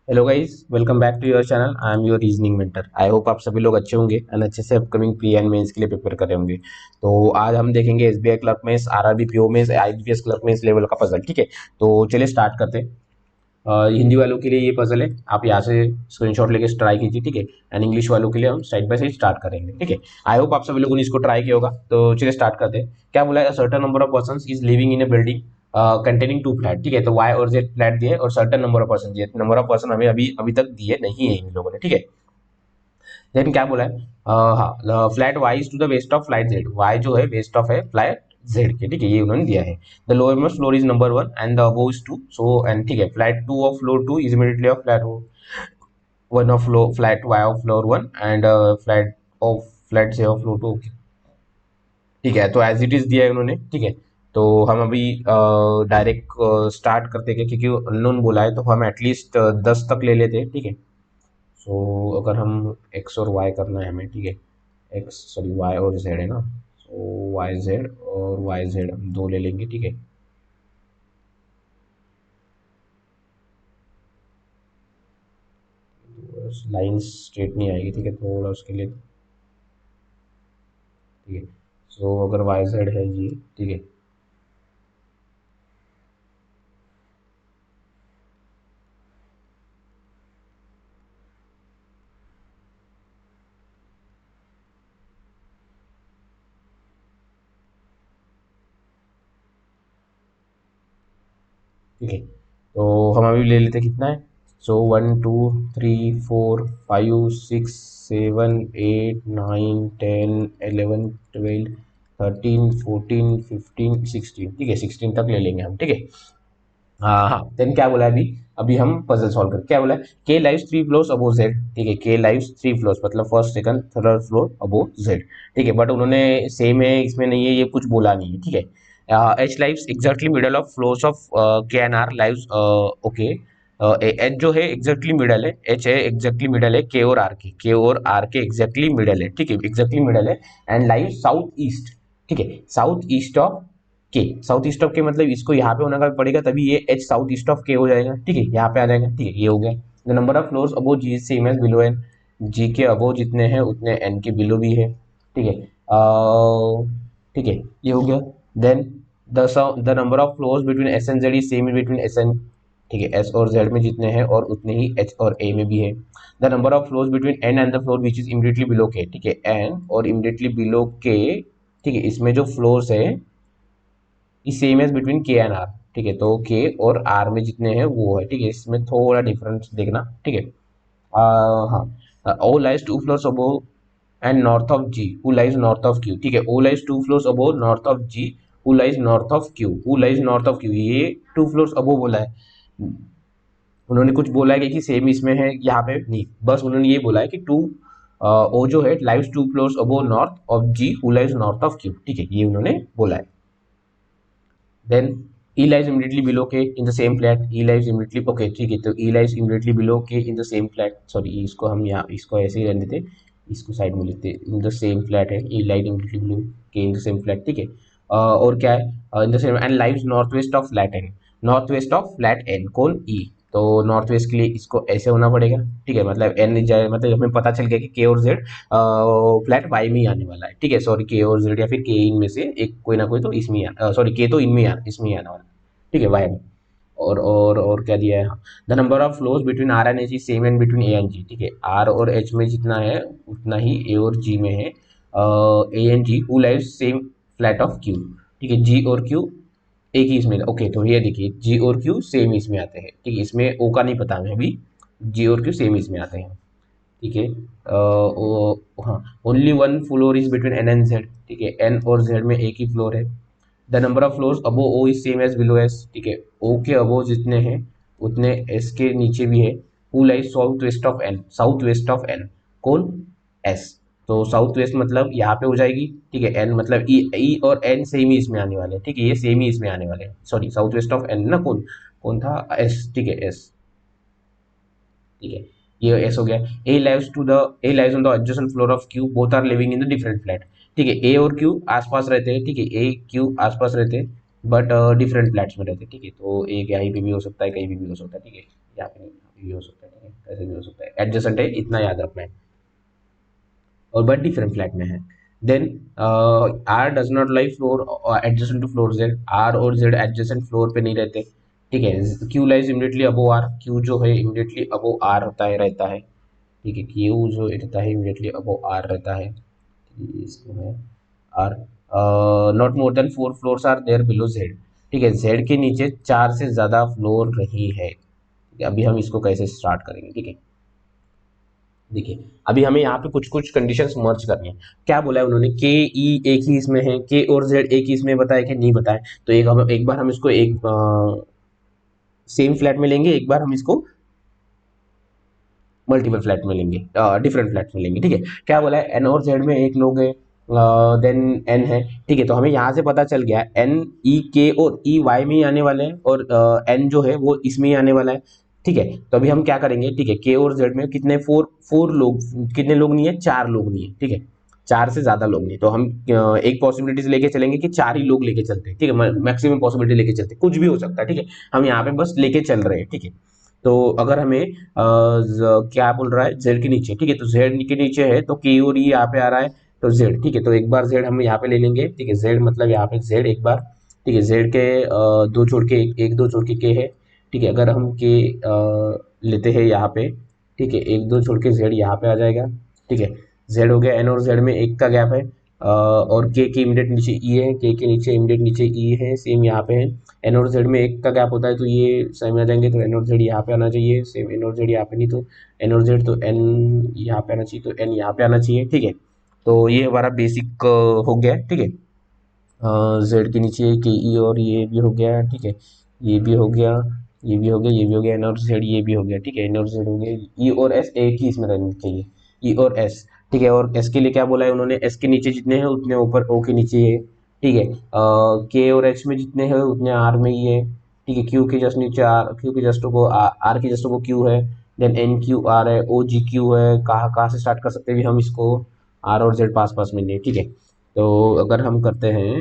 Hello guys, welcome back to your channel. I am your reasoning mentor. I hope आप सभी लोग अच्छे होंगे एंड अच्छे से अपकमिंग प्री एंड मेंस के लिए प्रिपेयर कर रहे होंगे। तो आज हम देखेंगे SBI clerk mains, RRB PO mains, IBPS clerk mains level का पजल। ठीक है, तो चलिए स्टार्ट करते हैं। हिंदी वालों के लिए ये पजल है, आप यहाँ से स्क्रीनशॉट लेके ट्राई कीजिए। ठीक है, एंड इंग्लिश वालों के लिए हम साइड बाय साइड स्टार्ट करेंगे। ठीक है, आई होप आप सभी लोगों ने इसको ट्राई किया होगा। तो चलिए स्टार्ट करते हैं। क्या बोला है? Certain number of person is living in A building containing two flat. ठीक है, तो वाई और जेड फ्लैट दिए और सर्टेन नंबर ऑफ पर्सन दिए। नंबर ऑफ पर्सन हमें अभी अभी तक दिए नहीं है इन लोगों ने। ठीक है, देन क्या बोला है? हाँ, flat Y is to the west of flat Z. Y जो है वेस्ट ऑफ है फ्लैट जेड के। ठीक है, ये उन्होंने दिया है। The lower most floor is number one and the above is two. So and ठीक है, flat two of floor two is immediately of flat one of floor flat Y of floor one and flat J of floor two. ठीक है, तो as it is दिया है उन्होंने। ठीक है, तो हम अभी डायरेक्ट स्टार्ट करते हैं क्योंकि अननोन बोला है तो हम एटलीस्ट 10 तक ले लेते हैं। ठीक है, सो अगर हम एक्स और वाई करना है हमें। ठीक है, एक्स सॉरी वाई और जेड है ना, सो वाई जेड और वाई जेड हम दो ले लेंगे। ठीक है, लाइन स्ट्रेट नहीं आएगी। ठीक है, थोड़ा उसके लिए। ठीक है, सो अगर वाई जेड है ये। ठीक है, ठीक है, तो हम अभी ले लेते कितना है। सो 1 2 3 4 5 6 7 8 9 10 11 12 13 14 15 16। ठीक है, 16 तक ले लेंगे हम। ठीक है, हाँ हाँ, देन क्या बोला है अभी? अभी हम पजल सॉल्व कर। क्या बोला है? के लाइव्स 3 फ्लोर्स अबो जेड। ठीक है, के लाइव्स 3 फ्लोर्स मतलब फर्स्ट सेकंड थर्ड फ्लोर अबो जेड। ठीक है, बट उन्होंने सेम है इसमें नहीं है, ये कुछ बोला नहीं है। ठीक है, H lives exactly middle of floors of K N R lives. Okay, H जो है एग्जैक्टली मिडल है, एच है एग्जैक्टली मिडल है के और आर के, के और आर के एग्जैक्टली मिडल है। ठीक है, एग्जैक्टली मिडल है एंड लाइव साउथ ईस्ट। ठीक है, साउथ ईस्ट ऑफ के। साउथ ईस्ट ऑफ के मतलब इसको यहाँ पे होना का पड़ेगा तभी ये एच साउथ ईस्ट ऑफ के हो जाएगा। ठीक है, यहाँ पे आ जाएगा। ठीक है, ये हो गया। The number of floors above G same as below N. G के अबो जितने हैं उतने एन के बिलो भी है। ठीक है, ठीक है, ये हो गया। Then the number of floors between S and Z is same between S and. ठीक है, एस और जेड में जितने हैं और उतने ही एच और ए में भी है। The number of floors between N and the floor which is immediately below K. ठीक है, एन और इमीडिएटली बिलो के। ठीक है, इसमें जो फ्लोर्स है इस सेम एज बिटवीन के एंड आर। ठीक है, तो के और आर में जितने हैं वो है। ठीक है, इसमें थोड़ा डिफरेंस देखना। ठीक है, हाँ, O lies 2 floors above and north of G who lies north of Q. ठीक है, O lies 2 floors above north of G who lies north of Q. Who lies north of Q, ये 2 floors above बोला है। उन्होंने कुछ बोला है कि सेम इसमें है, यहाँ पे नहीं, बस उन्होंने ये बोला है कि टू ओ जो है lies 2 floors above north of G who lies north of Q. ठीक है, ये उन्होंने बोला है। Then E lies immediately below K in the same flat. E lies immediately, okay ठीक है, तो E lies immediately below K in the same flat. Sorry, इसको हम यहाँ इसको ऐसे ही रहने देते, इसको साइड में लिखते। इन द सेम फ्लैट है, E lies immediately below K in the same flat। ठीक है, और क्या है? In the same and lives north west of flat N. North west of flat N कौन? ई। तो नॉर्थ वेस्ट के लिए इसको ऐसे होना पड़ेगा। ठीक है, मतलब एन जाए, मतलब हमें पता चल गया कि के और जेड फ्लैट वाई में ही आने वाला है। ठीक है, सॉरी, के और जेड या फिर के इनमें से एक कोई ना कोई तो इसमें ही सॉरी, के तो इनमें ही इसमें ही आने वाला है। ठीक है, वाई में। और क्या दिया है? The number of floors between R and H is same and between A and G. ठीक है, आर और एच में जितना है उतना ही ए और जी में है। A and G who live same flat of Q. ठीक है, जी और क्यू एक ही इसमें। ओके, तो ये देखिए जी और क्यू सेम इसमें आते हैं। ठीक है, इसमें ओ का नहीं पता हमें अभी, जी और क्यू सेम इसमें आते हैं। ठीक है, हाँ, only one floor is between N and Z. ठीक है, एन और जेड में एक ही फ्लोर है। The number of floors above O is same as below S. ठीक है, ओ के अबो जितने हैं उतने एस के नीचे भी है। Who lies south west of N. South west of N कौन? एस। तो साउथ वेस्ट मतलब यहाँ पे हो जाएगी। ठीक है, एन मतलब ई, ई और एन सेम ही इसमें आने वाले हैं। ठीक है, ये सेम ही इसमें आने वाले हैं। Sorry, south west of N ना, कौन कौन था? एस। ठीक है, एस। ठीक है, ये एस हो गया। A lives on the adjacent floor of Q, both are living in the different flat. ठीक है, ए और क्यू आसपास रहते हैं। ठीक है, ए क्यू आसपास रहते हैं। बट डिफरेंट फ्लैट्स में रहते हैं, ठीक है। तो एक यहीं पे भी हो सकता है, कहीं भी हो सकता है, ठीक है। यहाँ पे नहीं, यहाँ पे भी हो सकता है, ठीक है, कैसे भी हो सकता है, एडजेसेंट है, इतना याद रखना है। और बट डिफरेंट फ्लैट में है। Then R does not like floor adjacent to floor Z, R और जेड एडजेसेंट फ्लोर पे नहीं रहते, ठीक है। Q lies immediately above R, Q जो है इमीडिएटली अबो आर होता है, रहता है, ठीक है। क्यू जो रहता है इमीडिएटली अबो आर रहता है, इसको है R. Not more than 4 floors are there below Z, ठीक है। जेड के नीचे 4 से ज़्यादा फ्लोर नहीं है, ठीक है। अभी हम इसको कैसे स्टार्ट करेंगे, ठीक है। देखिए, अभी हमें यहाँ पे कुछ कुछ कंडीशंस मर्ज करनी है। क्या बोला है उन्होंने, के ई एक ही इसमें है, के और जेड एक ही इसमें बताया कि नहीं बताया। तो एक बार हम इसको एक सेम फ्लैट में लेंगे, एक बार हम इसको मल्टीपल फ्लैट में लेंगे, डिफरेंट फ्लैट में लेंगे, ठीक है। क्या बोला है, एन और जेड में एक लोग है, देन एन है, ठीक है। तो हमें यहाँ से पता चल गया एन ई के और ई वाई में ही आने वाले हैं, और एन जो है वो इसमें ही आने वाला है, ठीक है। तो अभी हम क्या करेंगे, ठीक है, के और जेड में कितने फोर लोग, कितने लोग नहीं है, 4 लोग नहीं है, ठीक है। 4 से ज्यादा लोग नहीं, तो हम एक पॉसिबिलिटी से लेके चलेंगे कि 4 ही लोग लेके चलते हैं, ठीक है। मैक्सिमम पॉसिबिलिटी लेके चलते हैं, कुछ भी हो सकता है, ठीक है। हम यहाँ पे बस लेके चल रहे हैं, ठीक है। तो अगर हमें क्या बोल रहा है, जेड के नीचे, ठीक है। तो जेड के नीचे है तो के और ई यहाँ पे आ रहा है, तो जेड, ठीक है। तो एक बार जेड हम यहाँ पे ले लेंगे, ठीक है। जेड मतलब यहाँ पे जेड एक बार, ठीक है। जेड के दो छोड़ के एक दो छोड़ के है, ठीक है। अगर हम के लेते हैं यहाँ पे, ठीक है, एक दो छोड़ के जेड यहाँ पे आ जाएगा, ठीक है। जेड हो गया, एन और जेड में एक का गैप है, और के इमीडिएट नीचे ई है, के नीचे इमीडिएट नीचे ई है, सेम यहाँ पे है। एन और जेड में एक का गैप होता है, तो ये सेम आ जाएंगे, तो एन और जेड यहाँ पे आना चाहिए, सेम एन और जेड यहाँ पे, नहीं तो एन और जेड, तो एन यहाँ पे आना चाहिए, तो एन यहाँ पे आना चाहिए, ठीक है। तो ये हमारा बेसिक हो गया, ठीक है। जेड के नीचे के ई और ये भी हो गया, ठीक है। ये भी हो गया, ये भी हो गया, ये भी हो गया, एन और जेड ये भी हो गया, ठीक है। एन और जेड हो गया, ई और एस एक ही इसमें रहने चाहिए, ई और एस, ठीक है। और एस के लिए क्या बोला है उन्होंने, एस के नीचे जितने हैं उतने ऊपर ओ के नीचे है, ठीक है। के और एच में जितने हैं उतने आर में ही है, ठीक है। क्यू के जस्ट नीचे आर, क्यू के जस्ट को आर के जस्ट को क्यू है, देन एन क्यू आर है, ओ जी क्यू है। कहाँ कहाँ से स्टार्ट कर सकते हैं भी हम इसको, आर और जेड पास पास में नहीं, ठीक है। तो अगर हम करते हैं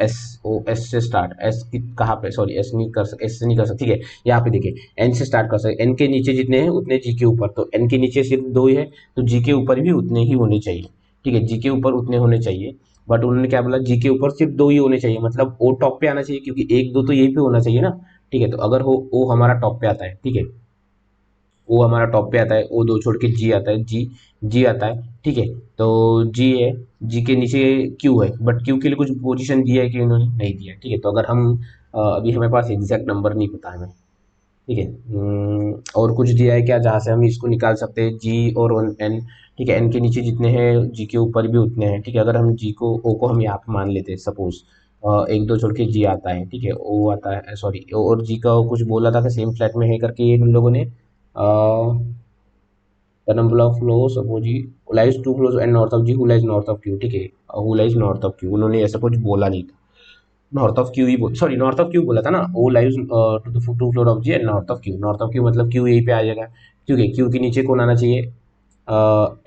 एस ओ, एस से स्टार्ट, एस की कहाँ पे, सॉरी एस नहीं कर सकते, एस से नहीं कर सकते, ठीक है। यहाँ पे देखिए, एन से स्टार्ट कर सकते, एन के नीचे जितने हैं उतने जी के ऊपर, तो एन के नीचे सिर्फ 2 ही है, तो जी के ऊपर भी उतने ही होने चाहिए, ठीक है। जी के ऊपर उतने होने चाहिए, बट उन्होंने क्या बोला, जी के ऊपर सिर्फ 2 ही होने चाहिए, मतलब ओ टॉप पे आना चाहिए, क्योंकि एक दो तो यही पे होना चाहिए ना, ठीक है। तो अगर हो ओ हमारा टॉप पे आता है, ठीक है, ओ हमारा टॉप पे आता है, ओ दो छोड़ के जी आता है, जी जी आता है, ठीक है। तो जी है, जी के नीचे क्यू है, बट क्यू के लिए कुछ पोजीशन दिया है कि उन्होंने नहीं दिया, ठीक है। तो अगर हम अभी हमारे पास एग्जैक्ट नंबर नहीं पता है हमें, ठीक है। और कुछ दिया है क्या जहाँ से हम इसको निकाल सकते हैं, जी और एन, ठीक है। एन के नीचे जितने हैं जी के ऊपर भी उतने हैं, ठीक है। अगर हम जी को ओ को हम यहाँ पे मान लेते हैं सपोज, एक दो छोड़ के जी आता है, ठीक है, ओ आता है, सॉरी ओ और जी का कुछ बोला था कि सेम फ्लैट में है करके ये उन लोगों ने, the number of floor suppose G lies two floors and north of G, who lies north of Q, ठीक है। Who lies north of Q, उन्होंने ऐसा कुछ बोला नहीं था, नॉर्थ ऑफ क्यू ही बोल, सॉरी नॉर्थ ऑफ क्यू बोला था ना, O live to the two floor of G and north of Q, north of Q मतलब क्यू यहीं पे आ जाएगा, ठीक है। क्यू के नीचे कौन आना चाहिए,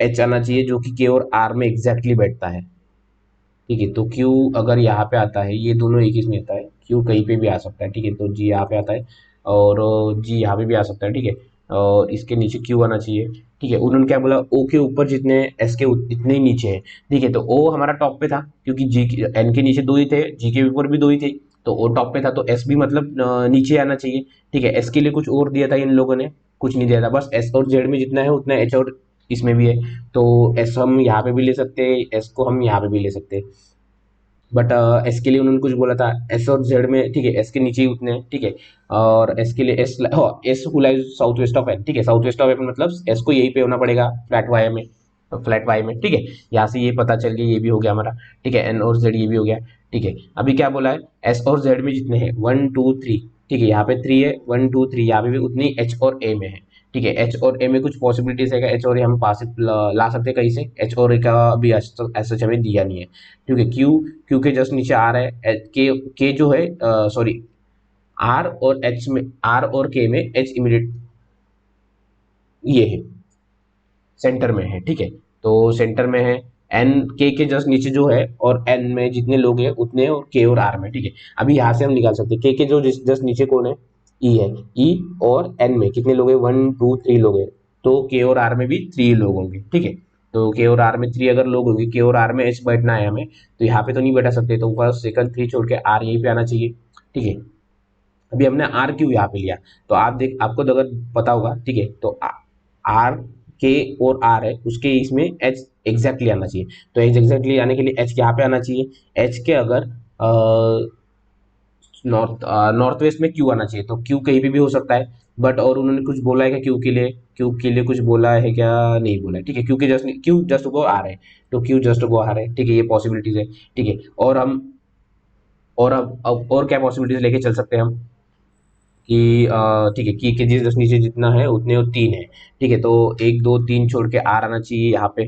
एच आना चाहिए, जो कि के और आर में एग्जैक्टली बैठता है, ठीक है। तो क्यू अगर यहाँ पे आता है, ये दोनों एक ही इसमें आता है, क्यू कहीं पे भी आ सकता है, ठीक है। तो जी यहाँ पे आता है, और जी यहाँ पे भी आ सकता है, ठीक है। और इसके नीचे क्यू आना चाहिए, ठीक है। उन्होंने क्या बोला, ओ के ऊपर जितने एस के इतने ही नीचे हैं, ठीक है। तो ओ हमारा टॉप पे था, क्योंकि जी एन के नीचे 2 ही थे, जी के ऊपर भी 2 ही थे, तो ओ टॉप पे था, तो एस भी मतलब नीचे आना चाहिए, ठीक है। एस के लिए कुछ और दिया था इन लोगों ने, कुछ नहीं दिया था, बस एस और जेड में जितना है उतना एच और इसमें भी है, तो एस हम यहाँ पे भी ले सकते हैं, एस को हम यहाँ पे भी ले सकते हैं, बट एस के लिए उन्होंने कुछ बोला था, एस और जेड में, ठीक है, एस के नीचे ही उतने हैं, ठीक है। और एस के लिए S, S who lies south west of N, ठीक है। साउथ वेस्ट ऑफ एन मतलब एस को यही पे होना पड़ेगा, फ्लैट वाई में, फ्लैट वाई में, ठीक है। यहाँ से ये पता चल गया, ये भी हो गया हमारा, ठीक है। एन और जेड ये भी हो गया, ठीक है। अभी क्या बोला है, एस और जेड में जितने हैं 1 2 3, ठीक है, यहाँ पे 3 है, 1 2 3, यहाँ पे भी उतनी एच और ए में है, ठीक है। एच और ए में कुछ पॉसिबिलिटीज है, एच और ए हम पास ला सकते हैं कहीं से, एच और ए का अभी ऐसा हमें दिया नहीं है, ठीक है। क्यू, क्यू के जस्ट नीचे आर है, के जो है, सॉरी आर और एच में, आर और के में एच इमीडिएट ये है, सेंटर में है, ठीक है। तो सेंटर में है, एन के जस्ट नीचे जो है, और एन में जितने लोग हैं उतने, और के और आर में, ठीक है। अभी यहाँ से हम निकाल सकते हैं के जो जस्ट नीचे कौन है, ई है। ई और एन में कितने लोग हैं, 1 2 3 लोग हैं, तो के और आर में भी 3 लोग होंगे, ठीक है। तो के और आर में 3 अगर लोग होंगे, के और आर में एच बैठना है हमें, तो यहाँ पे तो नहीं बैठा सकते, तो फर्स्ट सेकंड 3 छोड़ के आर यहीं पे आना चाहिए, ठीक है। अभी हमने आर क्यू यहाँ पे लिया, तो आप देख, आपको तो अगर पता होगा, ठीक है, तो आर के और आर है उसके इसमें एच एग्जैक्टली आना चाहिए। तो एच एग्जैक्टली आने के लिए एच यहाँ पे आना चाहिए। एच के अगर नॉर्थ वेस्ट में क्यू आना चाहिए, तो क्यू कहीं भी हो सकता है, बट और उन्होंने कुछ बोला है क्या क्यू के लिए, क्यू के लिए कुछ बोला है क्या, नहीं बोला है, ठीक है। क्यू जस्ट वो आ रहे हैं, तो क्यू जस्ट वो आ रहे हैं, ठीक है, ये पॉसिबिलिटीज है, ठीक है। और हम, और अब और क्या पॉसिबिलिटीज लेके चल सकते हैं हम, कि ठीक है, की के जिस नीचे जितना है उतने और 3 है, ठीक है। तो 1 2 3 छोड़ के आर आना चाहिए यहाँ पे,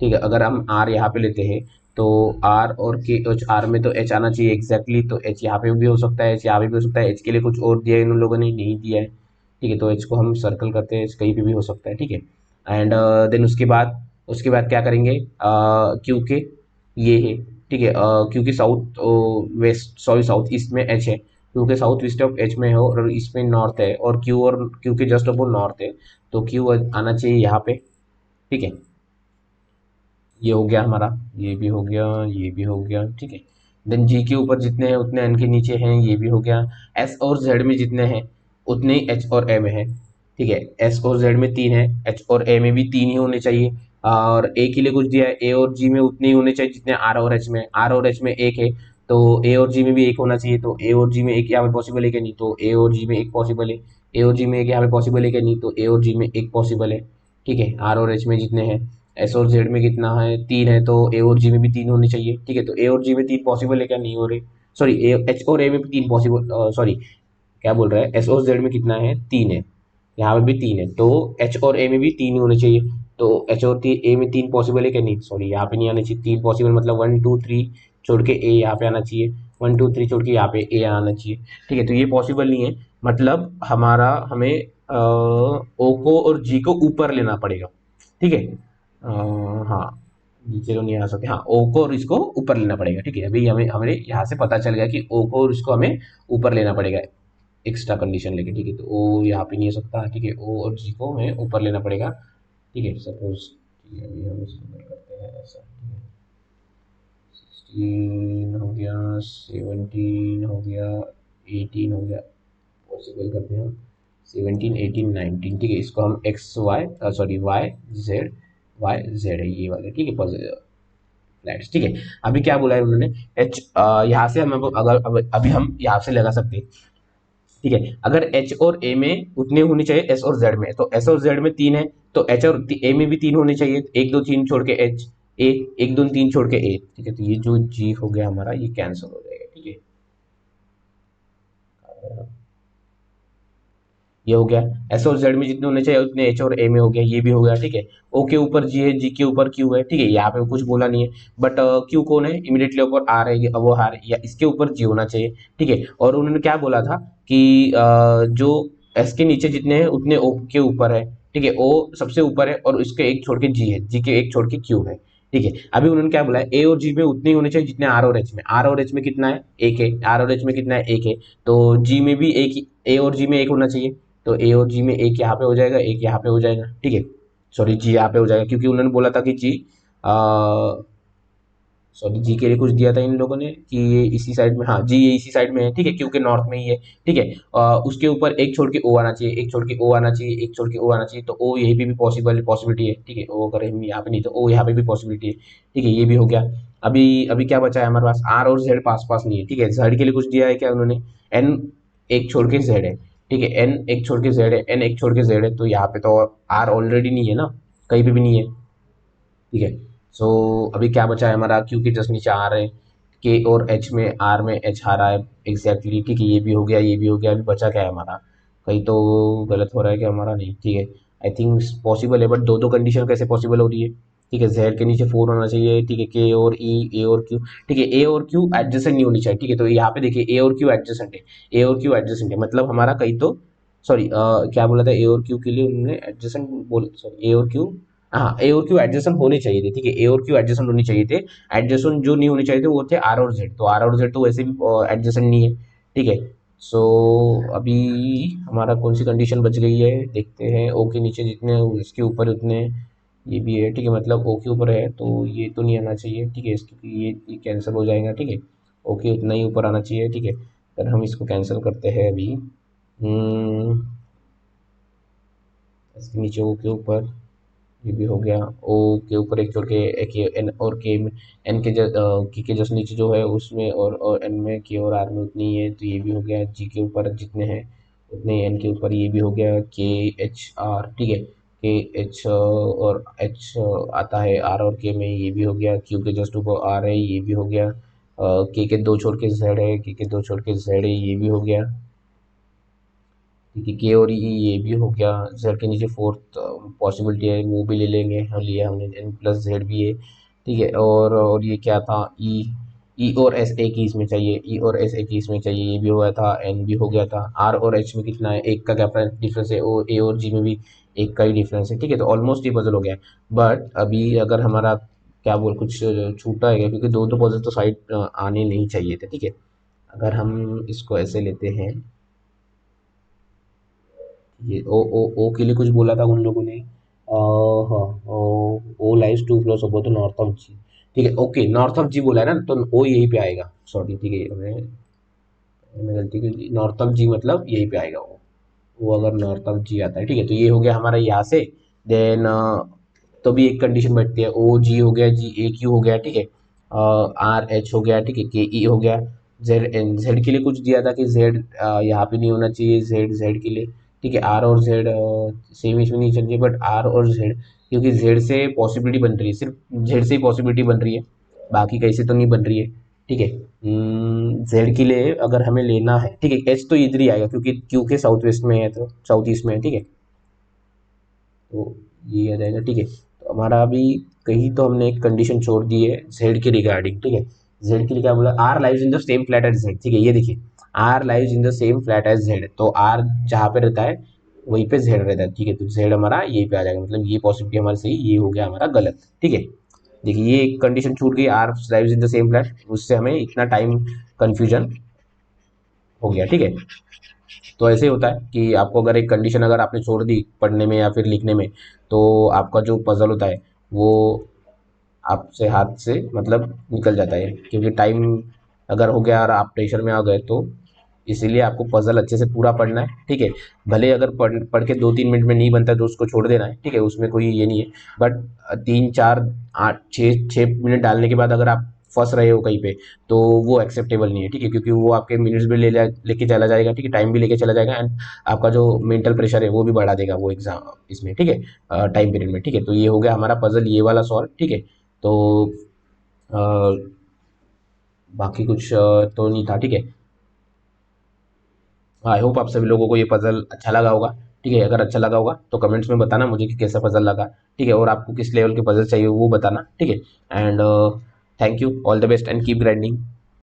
ठीक है। अगर हम आर यहाँ पे लेते हैं, तो आर और के एच, आर में तो एच आना चाहिए एग्जैक्टली, तो एच यहाँ पे भी हो सकता है, एच यहाँ पे भी हो सकता है, एच के लिए कुछ और दिया है इन लोगों ने, नहीं दिया है, ठीक है। तो एच को हम सर्कल करते हैं, एच कहीं पे भी हो सकता है, ठीक है। एंड देन उसके बाद क्या करेंगे, क्यू के ये है, ठीक है, क्योंकि south west, sorry south east में एच है, क्योंकि साउथ वेस्ट ऑफ एच में है और इसमें नॉर्थ है, और क्यू के जस्ट अपोज नॉर्थ है, तो क्यू आना चाहिए यहाँ पे, ठीक है। ये हो गया हमारा, ये भी हो गया, ये भी हो गया, ठीक है। देन जी के ऊपर जितने हैं उतने एन के नीचे हैं, ये भी हो गया। एस और जेड में जितने हैं उतने ही एच और ए में है, ठीक है। एस और जेड में 3 है, एच और ए में भी 3 ही होने चाहिए, और ए के लिए कुछ दिया है, ए और जी में उतने ही होने चाहिए जितने आर और एच में, आर और एच में 1 है, तो ए और जी में भी 1 होना चाहिए, तो ए और जी में 1 यहाँ पे पॉसिबल है क्या, नहीं, तो ए और जी में 1 पॉसिबल है, ए और जी में 1 यहाँ पे पॉसिबल है क्या, नहीं, तो ए और जी में 1 पॉसिबल है, ठीक है। आर और एच में जितने हैं, एस और जेड में कितना है, 3 है, तो ए और जी में भी 3 होने चाहिए, ठीक है। तो ए और जी में 3 पॉसिबल है क्या, नहीं हो रहे, सॉरी, एच और ए में भी 3 पॉसिबल, सॉरी क्या बोल रहा है, एस और जेड में कितना है, 3 है, यहाँ पे भी 3 है, तो एच और ए में भी 3 ही होने चाहिए, तो एच और ए में 3 पॉसिबल है क्या, नहीं, सॉरी यहाँ पे नहीं आना चाहिए 3 पॉसिबल, मतलब 1 2 3 छोड़ के ए यहाँ पे आना चाहिए, 1 2 3 छोड़ के यहाँ पे ए आना चाहिए, ठीक है। तो ये पॉसिबल नहीं है, मतलब हमें ओ को और जी को ऊपर लेना पड़ेगा, ठीक है। हाँ, नीचे तो नहीं आ सकते, हाँ, ओ को और इसको ऊपर लेना पड़ेगा, ठीक है। अभी हमें हमें यहाँ से पता चल गया कि ओ को और इसको हमें ऊपर लेना पड़ेगा, एक्स्ट्रा कंडीशन लेके, ठीक है। तो ओ यहाँ पे नहीं हो सकता, ठीक है, ओ और जी को हमें ऊपर लेना पड़ेगा, ठीक है। सपोज, ठीक है, अभी हम इसको करते हैं ऐसा, ठीक है, 16 हो गया, 17 हो गया, 18 हो गया, पॉसिबल करते हैं हम, 17 18 19, ठीक है। इसको हम X Y, sorry Y Z है ये वाले, ठीक है, फ्लैट्स, ठीक है। अभी क्या बोला है उन्होंने, एच, यहाँ से हम अगर अभी हम यहाँ से लगा सकते हैं, ठीक है। अगर एच और ए में उतने होने चाहिए एस और जेड में, तो एस और जेड में 3 है, तो एच और ए में भी 3 होने चाहिए, 1 2 3 छोड़ के एच ए, 1 2 3 छोड़ के ए, ठीक है। तो ये जो जी हो गया हमारा, ये कैंसिल हो जाएगा, ठीक है। ये हो गया, एस और जेड में जितने होने चाहिए उतने एच और ए में हो गया, ये भी हो गया, ठीक है। ओ के ऊपर जी है, जी के ऊपर क्यू है, ठीक है, यहाँ पे कुछ बोला नहीं है, बट क्यू कौन है, इमीडिएटली ऊपर आर है, वो आर या इसके ऊपर जी होना चाहिए, ठीक है। और उन्होंने क्या बोला था कि जो एस के नीचे जितने हैं उतने ओ के ऊपर है, ठीक है, ओ सबसे ऊपर है, और उसके एक छोड़ के जी है, जी के एक छोड़ के क्यू है, ठीक है। अभी उन्होंने क्या बोला है, ए और जी में उतने ही होने चाहिए जितने आर और एच में, आर और एच में कितना है, एक है, आर और एच में कितना है, एक है, तो जी में भी एक, ए और जी में एक होना चाहिए, तो ए और जी में एक यहाँ पे हो जाएगा, एक यहाँ पे हो जाएगा, ठीक है। सॉरी, जी यहाँ पे हो जाएगा, क्योंकि उन्होंने बोला था कि जी, सॉरी, जी के लिए कुछ दिया था इन लोगों ने कि ये इसी साइड में, हाँ जी ये इसी साइड में है, ठीक है, क्योंकि नॉर्थ में ही है, ठीक है। उसके ऊपर एक छोड़ के ओ आना चाहिए, एक छोड़ के ओ आना चाहिए, एक छोड़ के ओ आना चाहिए, तो ओ यहीं पे भी पॉसिबिलिटी है, ठीक है। ओ अगर हम यहाँ पे नहीं, तो ओ यहाँ पे भी पॉसिबिलिटी है, ठीक है, ये भी हो गया। अभी अभी क्या बचा है हमारे पास, आर और जेड पास पास नहीं है, ठीक है। जेड के लिए कुछ दिया है क्या उन्होंने, एन एक छोड़ के जेड है, ठीक है, एन एक छोड़ के जेड है, एन एक छोड़ के जेड है, तो यहाँ पे तो आर ऑलरेडी नहीं है ना, कहीं पे भी नहीं है, ठीक है। सो अभी क्या बचा है हमारा, क्यू के जस्ट नीचे आर है, के और एच में, आर में एच आ रहा है एग्जैक्टली, ठीक है, ये भी हो गया, ये भी हो गया। अभी बचा क्या है हमारा, कहीं तो गलत हो रहा है क्या हमारा, नहीं, ठीक है। आई थिंक पॉसिबल है, बट दो दो कंडीशन कैसे पॉसिबल हो रही है, ठीक है। जेड के नीचे 4 होना चाहिए, ठीक है, के और ई, ए और क्यू, ठीक है, ए और क्यू एडजेसेंट नहीं होनी चाहिए, ठीक है। तो यहाँ पे देखिए ए और क्यू एडजेसेंट है, ए और क्यू एडजेसेंट है, मतलब हमारा कहीं तो, सॉरी क्या बोला था, ए और क्यू के लिए उन्होंने एडजेसेंट बोल, सॉरी ए और क्यू हाँ, ए और क्यू एडजेसेंट होने चाहिए थे, ठीक है, ए और क्यू एडजेसेंट होने चाहिए थे। एडजेसेंट जो नहीं होने चाहिए थे वो थे आर और जेड, तो आर और जेड तो वैसे भी एडजेसेंट नहीं है, ठीक है। सो अभी हमारा कौन सी कंडीशन बच गई है देखते हैं। ओ के नीचे जितने इसके ऊपर उतने ये भी है, ठीक है, मतलब ओ के ऊपर है तो ये तो नहीं आना चाहिए, ठीक है, इसकी ये कैंसिल हो जाएगा, ठीक है। ओ के उतना ही ऊपर आना चाहिए, ठीक है। अगर हम इसको कैंसिल करते हैं अभी, इसके नीचे ओ के ऊपर ये भी हो गया, ओ के ऊपर एक छोड़ के एक ये एन और के में, एन के की के जस्ट नीचे जो है उसमें और एन में के और आर में उतनी ही है, तो ये भी हो गया। जी के ऊपर जितने हैं उतने एन के ऊपर ये भी हो गया के एच आर, ठीक है, के एच और एच आता है आर और के में, ये भी हो गया। क्यू के जस्ट ऊपर आर है, ये भी हो गया। के दो छोड़ के जेड है, के दो छोड़ के जेड है, ये भी हो गया, ठीक है। के और ई ये भी हो गया। जेड के नीचे फोर्थ पॉसिबिलिटी है, वो भी ले लेंगे, हम लिया हमने, एन प्लस जेड भी है, ठीक है। और ये क्या था, ई, ई और एस एक ही इसमें चाहिए, ई और एस एक ही इसमें चाहिए, ये भी हो गया था, एन भी हो गया था। आर और एच में कितना है, एक का क्या डिफरेंस है, और ए और जी में भी एक का ही डिफरेंस है, ठीक है। तो ऑलमोस्ट ये पजल हो गया। बट अभी अगर हमारा क्या बोल कुछ छूटा है क्योंकि दो दो पजल तो साइड आने नहीं चाहिए थे, ठीक है। अगर हम इसको ऐसे लेते हैं, ये ओ के लिए कुछ बोला था उन लोगों ने, हाँ, O lies two floors above the north of G, ठीक है, ओके, नॉर्थ ऑफ जी बोला है ना, तो ओ यहीं पे आएगा, सॉरी, ठीक है, मैंने गलती की, नॉर्थ ऑफ जी मतलब यहीं पे आएगा वो अगर नॉर्थ ऑफ जी आता है, ठीक है। तो ये हो गया हमारा यहाँ से। देन तो भी एक कंडीशन बैठती है, ओ जी हो गया, जी ए क्यू हो गया, ठीक है, आर एच हो गया, ठीक है, के ई हो गया। जेड एन, जेड के लिए कुछ दिया था कि जेड यहाँ पे नहीं होना चाहिए, जेड जेड के लिए, ठीक है। आर और जेड सेम इसमें नहीं चाहिए, बट आर और जेड क्योंकि जेड से पॉसिबिलिटी बन रही है, सिर्फ जेड से ही पॉसिबिलिटी बन रही है, बाकी कैसे तो नहीं बन रही है, ठीक है। जेड के लिए अगर हमें लेना है, ठीक है, एच तो इधर ही आएगा क्योंकि क्यू के साउथ वेस्ट में है, तो साउथ ईस्ट में है, ठीक है, तो ये आ जाएगा, ठीक है। तो हमारा अभी कहीं तो हमने एक कंडीशन छोड़ दी है जेड के रिगार्डिंग, ठीक है। जेड के लिए क्या बोला, R lives in the same flat as Z, ठीक है, ये देखिए, R lives in the same flat as Z, तो आर जहाँ पे रहता है वहीं पे जेड रहता है, ठीक है। तो जेड हमारा यहीं पे आ जाएगा, मतलब ये पॉसिबिलिटी हमारी सही, ये हो गया हमारा गलत, ठीक है। देखिए ये एक कंडीशन छूट गई, are lives in the same flat, उससे हमें इतना टाइम कंफ्यूजन हो गया, ठीक है। तो ऐसे होता है कि आपको अगर एक कंडीशन अगर आपने छोड़ दी पढ़ने में या फिर लिखने में, तो आपका जो पजल होता है वो आपसे हाथ से मतलब निकल जाता है, क्योंकि टाइम अगर हो गया और आप प्रेशर में आ गए, तो इसीलिए आपको पजल अच्छे से पूरा पढ़ना है, ठीक है। भले अगर पढ़ के 2-3 मिनट में नहीं बनता है तो उसको छोड़ देना है, ठीक है, उसमें कोई ये नहीं है। बट 3-4-8-6 मिनट डालने के बाद अगर आप फंस रहे हो कहीं पे, तो वो एक्सेप्टेबल नहीं है, ठीक है, क्योंकि वो आपके मिनट्स भी लेके चला जाएगा, ठीक है, टाइम भी लेके चला जाएगा, एंड आपका जो मेंटल प्रेशर है वो भी बढ़ा देगा वो एग्जाम इसमें, ठीक है, टाइम पीरियड में, ठीक है। तो ये हो गया हमारा पजल ये वाला सॉल्व, ठीक है। तो अ, बाकी कुछ तो नहीं था, ठीक है। आई होप आप सभी लोगों को ये पजल अच्छा लगा होगा, ठीक है। अगर अच्छा लगा होगा तो कमेंट्स में बताना मुझे कि कैसा पजल लगा, ठीक है, और आपको किस लेवल के पजल चाहिए वो बताना, ठीक है। And thank you, all the best and keep grinding.